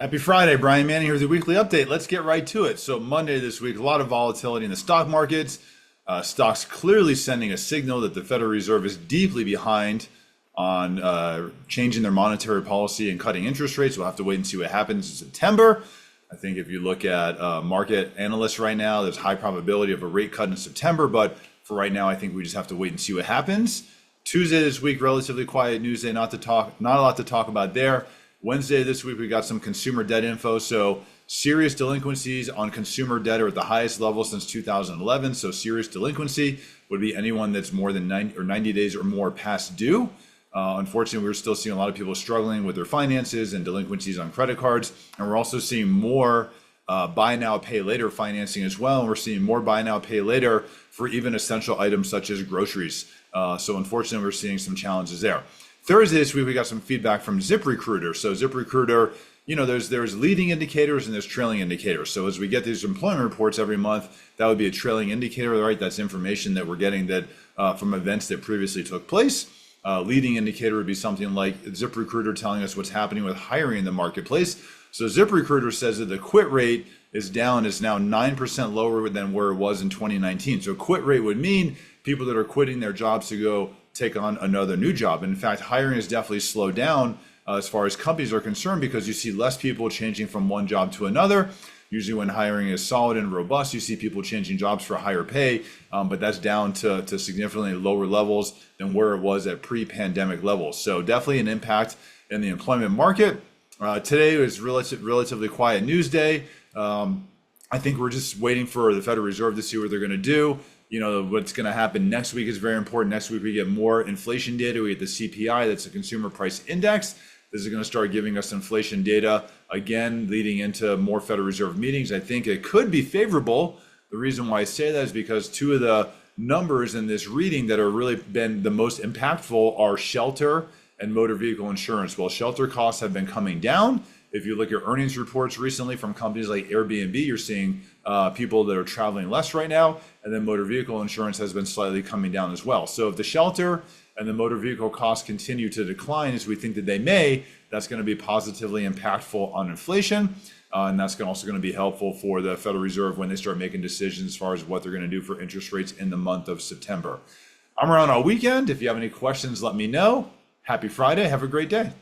Happy Friday, Brian Manning here with the weekly update. Let's get right to it. So Monday this week, a lot of volatility in the stock markets. Stocks clearly sending a signal that the Federal Reserve is deeply behind on changing their monetary policy and cutting interest rates. We'll have to wait and see what happens in September. I think if you look at market analysts right now, there's high probability of a rate cut in September. But for right now, I think we just have to wait and see what happens. Tuesday this week, relatively quiet news day, not a lot to talk about there. Wednesday this week, we got some consumer debt info. So serious delinquencies on consumer debt are at the highest level since 2011. So serious delinquency would be anyone that's more than 90 days or more past due. Unfortunately, we're still seeing a lot of people struggling with their finances and delinquencies on credit cards. And we're also seeing more buy now, pay later financing as well. And we're seeing more buy now, pay later for even essential items such as groceries. So unfortunately, we're seeing some challenges there. Thursday this week, we got some feedback from ZipRecruiter. So ZipRecruiter, there's leading indicators and there's trailing indicators. So as we get these employment reports every month, that would be a trailing indicator, right? That's information that we're getting that from events that previously took place. Leading indicator would be something like ZipRecruiter telling us what's happening with hiring in the marketplace. So ZipRecruiter says that the quit rate is down, is now 9% lower than where it was in 2019. So quit rate would mean people that are quitting their jobs to go take on another new job. And in fact, hiring has definitely slowed down as far as companies are concerned because you see less people changing from one job to another. Usually when hiring is solid and robust, you see people changing jobs for higher pay, but that's down to significantly lower levels than where it was at pre-pandemic levels. So definitely an impact in the employment market. Today was relatively quiet news day. I think we're just waiting for the Federal Reserve to see what they're going to do. What's going to happen next week is very important. Next week, we get more inflation data. We get the CPI, that's the Consumer Price Index. This is going to start giving us inflation data, again, leading into more Federal Reserve meetings. I think it could be favorable. The reason why I say that is because two of the numbers in this reading that have really been the most impactful are shelter and motor vehicle insurance. Well, shelter costs have been coming down. If you look at earnings reports recently from companies like Airbnb, you're seeing people that are traveling less right now, and then motor vehicle insurance has been slightly coming down as well. So if the shelter and the motor vehicle costs continue to decline, as we think that they may, that's going to be positively impactful on inflation, and that's also going to be helpful for the Federal Reserve when they start making decisions as far as what they're going to do for interest rates in the month of September. I'm around all weekend. If you have any questions, let me know. Happy Friday. Have a great day.